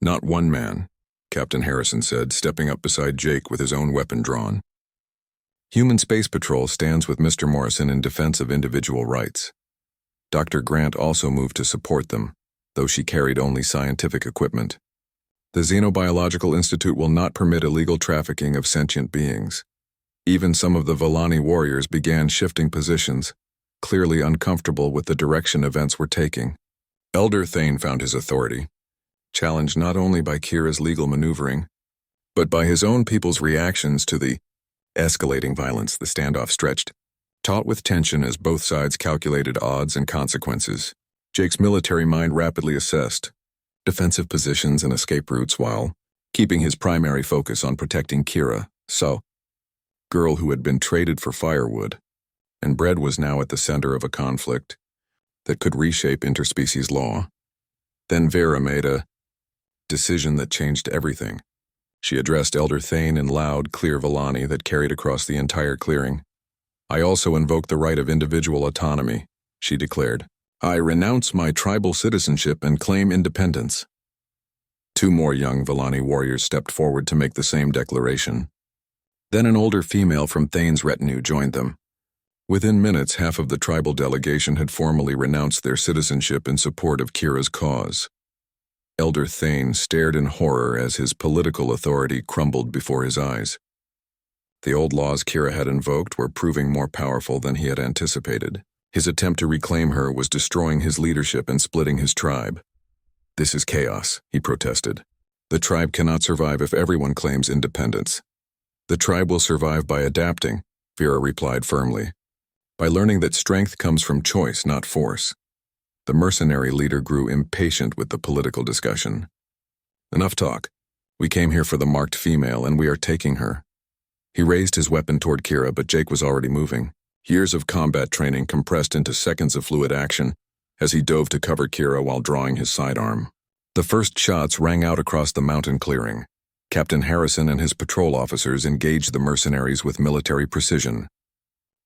"Not 1 man," Captain Harrison said, stepping up beside Jake with his own weapon drawn. "Human Space Patrol stands with Mr. Morrison in defense of individual rights." Dr. Grant also moved to support them, though she carried only scientific equipment. "The Xenobiological Institute will not permit illegal trafficking of sentient beings." Even some of the Vallani warriors began shifting positions, clearly uncomfortable with the direction events were taking. Elder Thane found his authority, challenged not only by Kira's legal maneuvering, but by his own people's reactions to the escalating violence the standoff stretched, taut with tension as both sides calculated odds and consequences. Jake's military mind rapidly assessed defensive positions and escape routes while keeping his primary focus on protecting Kira, girl who had been traded for firewood, and bread was now at the center of a conflict that could reshape interspecies law. Then Vera made a decision that changed everything. She addressed Elder Thane in loud, clear Vallani that carried across the entire clearing. "I also invoke the right of individual autonomy," she declared. "I renounce my tribal citizenship and claim independence." 2 more young Vallani warriors stepped forward to make the same declaration. Then an older female from Thane's retinue joined them. Within minutes, half of the tribal delegation had formally renounced their citizenship in support of Kira's cause. Elder Thane stared in horror as his political authority crumbled before his eyes. The old laws Kira had invoked were proving more powerful than he had anticipated. His attempt to reclaim her was destroying his leadership and splitting his tribe. "This is chaos," he protested. The tribe cannot survive if everyone claims independence. The tribe will survive by adapting, Vera replied firmly. By learning that strength comes from choice, not force. The mercenary leader grew impatient with the political discussion. Enough talk. We came here for the marked female, and we are taking her. He raised his weapon toward Kira, but Jake was already moving. Years of combat training compressed into seconds of fluid action as he dove to cover Kira while drawing his sidearm. The first shots rang out across the mountain clearing. Captain Harrison and his patrol officers engaged the mercenaries with military precision.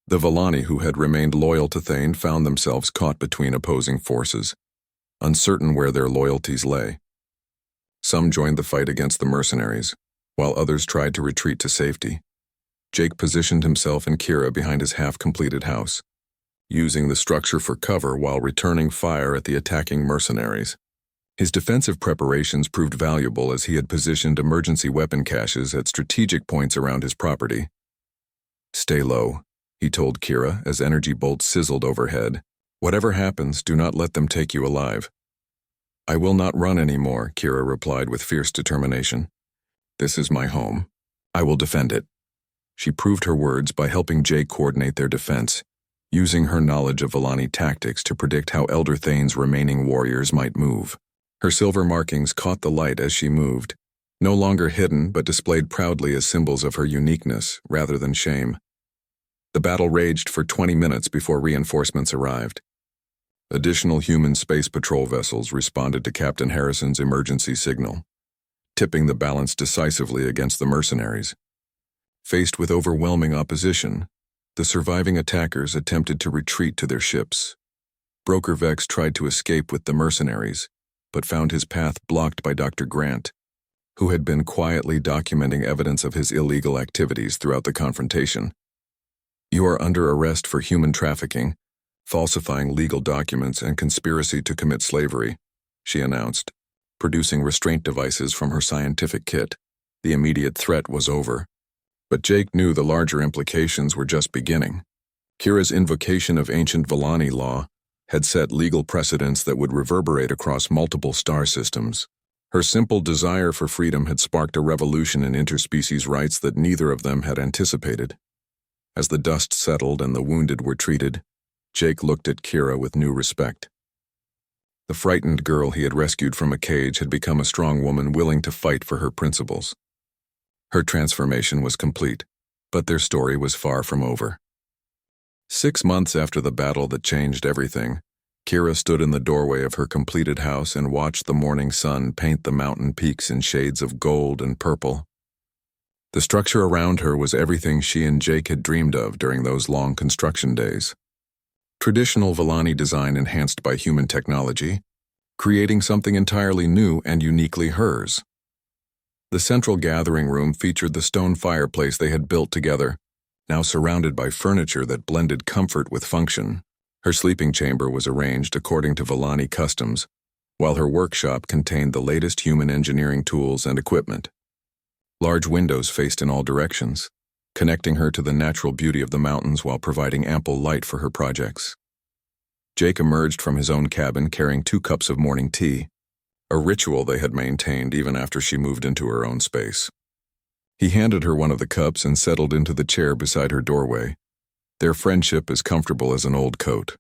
The Villani who had remained loyal to Thane found themselves caught between opposing forces, uncertain where their loyalties lay. Some joined the fight against the mercenaries, while others tried to retreat to safety. Jake positioned himself and Kira behind his half-completed house, using the structure for cover while returning fire at the attacking mercenaries. His defensive preparations proved valuable as he had positioned emergency weapon caches at strategic points around his property. "Stay low," he told Kira as energy bolts sizzled overhead. "Whatever happens, do not let them take you alive." "I will not run anymore," Kira replied with fierce determination. "This is my home. I will defend it." She proved her words by helping Jake coordinate their defense, using her knowledge of Villani tactics to predict how Elder Thane's remaining warriors might move. Her silver markings caught the light as she moved, no longer hidden but displayed proudly as symbols of her uniqueness rather than shame. The battle raged for 20 minutes before reinforcements arrived. Additional human space patrol vessels responded to Captain Harrison's emergency signal, tipping the balance decisively against the mercenaries. Faced with overwhelming opposition, the surviving attackers attempted to retreat to their ships. Broker Vex tried to escape with the mercenaries, but found his path blocked by Dr. Grant, who had been quietly documenting evidence of his illegal activities throughout the confrontation. "You are under arrest for human trafficking, falsifying legal documents, and conspiracy to commit slavery," she announced, producing restraint devices from her scientific kit. The immediate threat was over. But Jake knew the larger implications were just beginning. Kira's invocation of ancient Villani law had set legal precedents that would reverberate across multiple star systems. Her simple desire for freedom had sparked a revolution in interspecies rights that neither of them had anticipated. As the dust settled and the wounded were treated, Jake looked at Kira with new respect. The frightened girl he had rescued from a cage had become a strong woman willing to fight for her principles. Her transformation was complete, but their story was far from over. 6 months after the battle that changed everything, Kira stood in the doorway of her completed house and watched the morning sun paint the mountain peaks in shades of gold and purple. The structure around her was everything she and Jake had dreamed of during those long construction days. Traditional Villani design enhanced by human technology, creating something entirely new and uniquely hers. The central gathering room featured the stone fireplace they had built together, now surrounded by furniture that blended comfort with function. Her sleeping chamber was arranged according to Villani customs, while her workshop contained the latest human engineering tools and equipment. Large windows faced in all directions, connecting her to the natural beauty of the mountains while providing ample light for her projects. Jake emerged from his own cabin carrying 2 cups of morning tea, a ritual they had maintained even after she moved into her own space. He handed her one of the cups and settled into the chair beside her doorway, their friendship as comfortable as an old coat.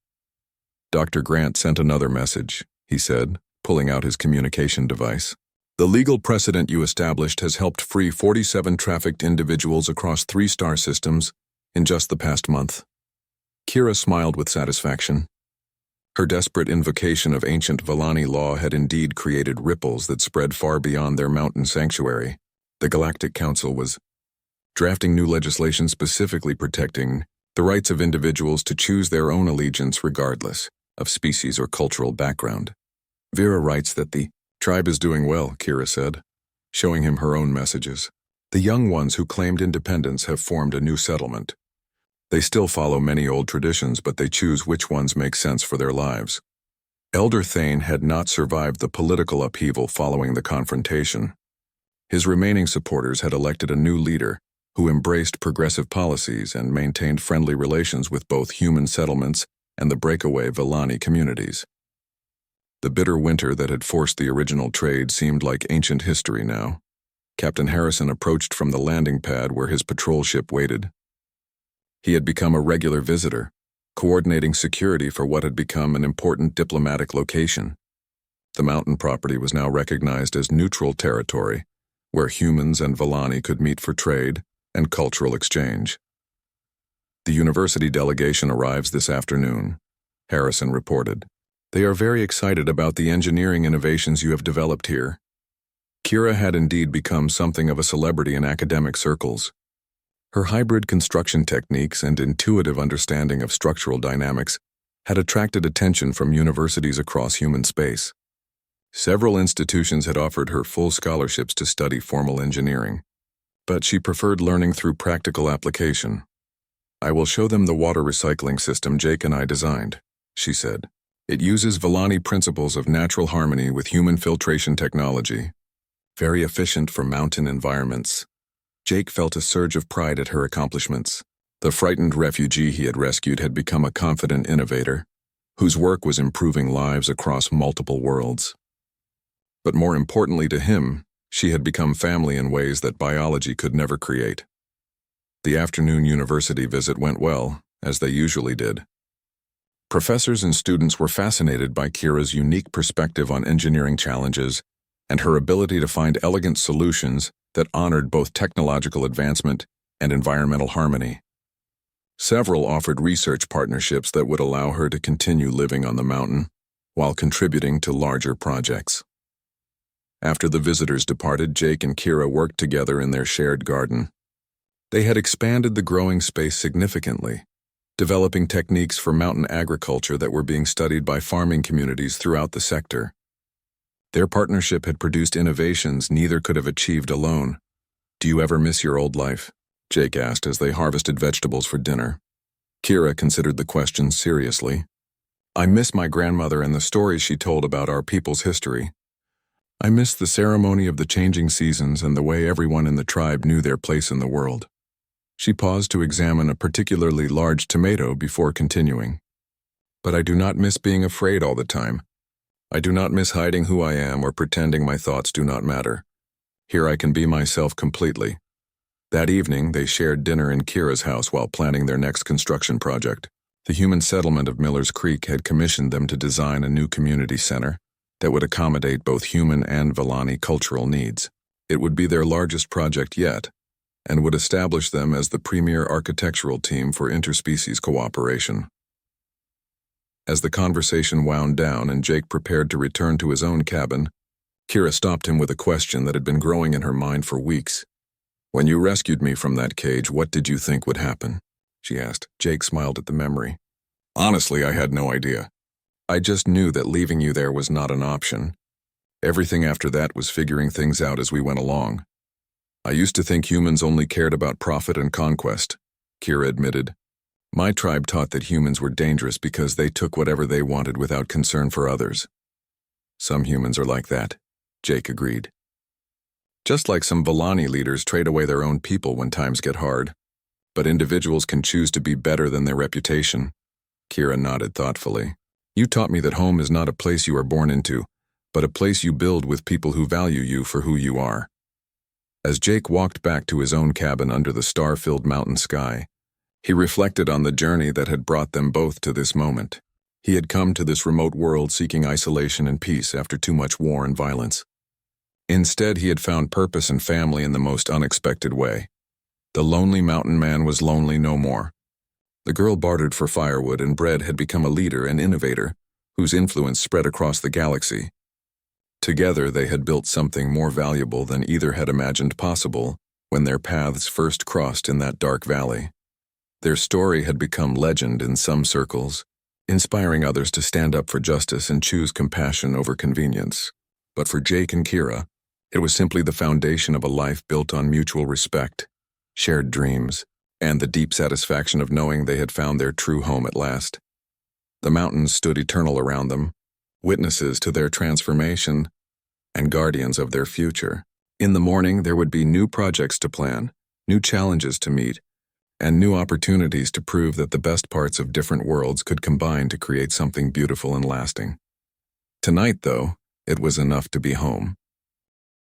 "Dr. Grant sent another message," he said, pulling out his communication device. "The legal precedent you established has helped free 47 trafficked individuals across 3 star systems in just the past month." Kira smiled with satisfaction. Her desperate invocation of ancient Villani law had indeed created ripples that spread far beyond their mountain sanctuary. The Galactic Council was drafting new legislation specifically protecting the rights of individuals to choose their own allegiance regardless of species or cultural background. "Vera writes that the tribe is doing well," Kira said, showing him her own messages. "The young ones who claimed independence have formed a new settlement. They still follow many old traditions, but they choose which ones make sense for their lives." Elder Thane had not survived the political upheaval following the confrontation. His remaining supporters had elected a new leader who embraced progressive policies and maintained friendly relations with both human settlements and the breakaway Villani communities. The bitter winter that had forced the original trade seemed like ancient history now. Captain Harrison approached from the landing pad where his patrol ship waited. He had become a regular visitor, coordinating security for what had become an important diplomatic location. The mountain property was now recognized as neutral territory, where humans and Villani could meet for trade and cultural exchange. The university delegation arrives this afternoon, Harrison reported. They are very excited about the engineering innovations you have developed here. Kira had indeed become something of a celebrity in academic circles. Her hybrid construction techniques and intuitive understanding of structural dynamics had attracted attention from universities across human space. Several institutions had offered her full scholarships to study formal engineering, but she preferred learning through practical application. I will show them the water recycling system Jake and I designed, she said. It uses Villani principles of natural harmony with human filtration technology. Very efficient for mountain environments. Jake felt a surge of pride at her accomplishments. The frightened refugee he had rescued had become a confident innovator, whose work was improving lives across multiple worlds. But more importantly to him, she had become family in ways that biology could never create. The afternoon university visit went well, as they usually did. Professors and students were fascinated by Kira's unique perspective on engineering challenges and her ability to find elegant solutions that honored both technological advancement and environmental harmony. Several offered research partnerships that would allow her to continue living on the mountain while contributing to larger projects. After the visitors departed, Jake and Kira worked together in their shared garden. They had expanded the growing space significantly, developing techniques for mountain agriculture that were being studied by farming communities throughout the sector. Their partnership had produced innovations neither could have achieved alone. Do you ever miss your old life? Jake asked as they harvested vegetables for dinner. Kira considered the question seriously. I miss my grandmother and the stories she told about our people's history. I miss the ceremony of the changing seasons and the way everyone in the tribe knew their place in the world. She paused to examine a particularly large tomato before continuing. But I do not miss being afraid all the time. I do not miss hiding who I am or pretending my thoughts do not matter. Here I can be myself completely. That evening, they shared dinner in Kira's house while planning their next construction project. The human settlement of Miller's Creek had commissioned them to design a new community center that would accommodate both human and Villani cultural needs. It would be their largest project yet, and would establish them as the premier architectural team for interspecies cooperation. As the conversation wound down and Jake prepared to return to his own cabin, Kira stopped him with a question that had been growing in her mind for weeks. When you rescued me from that cage, what did you think would happen? She asked. Jake smiled at the memory. Honestly, I had no idea. I just knew that leaving you there was not an option. Everything after that was figuring things out as we went along. I used to think humans only cared about profit and conquest, Kira admitted. My tribe taught that humans were dangerous because they took whatever they wanted without concern for others. Some humans are like that, Jake agreed. Just like some Villani leaders trade away their own people when times get hard. But individuals can choose to be better than their reputation. Kira nodded thoughtfully. You taught me that home is not a place you are born into, but a place you build with people who value you for who you are. As Jake walked back to his own cabin under the star-filled mountain sky, he reflected on the journey that had brought them both to this moment. He had come to this remote world seeking isolation and peace after too much war and violence. Instead, he had found purpose and family in the most unexpected way. The lonely mountain man was lonely no more. The girl bartered for firewood and bread had become a leader and innovator, whose influence spread across the galaxy. Together, they had built something more valuable than either had imagined possible when their paths first crossed in that dark valley. Their story had become legend in some circles, inspiring others to stand up for justice and choose compassion over convenience. But for Jake and Kira, it was simply the foundation of a life built on mutual respect, shared dreams, and the deep satisfaction of knowing they had found their true home at last. The mountains stood eternal around them, witnesses to their transformation and guardians of their future. In the morning, there would be new projects to plan, new challenges to meet, and new opportunities to prove that the best parts of different worlds could combine to create something beautiful and lasting. Tonight, though, it was enough to be home.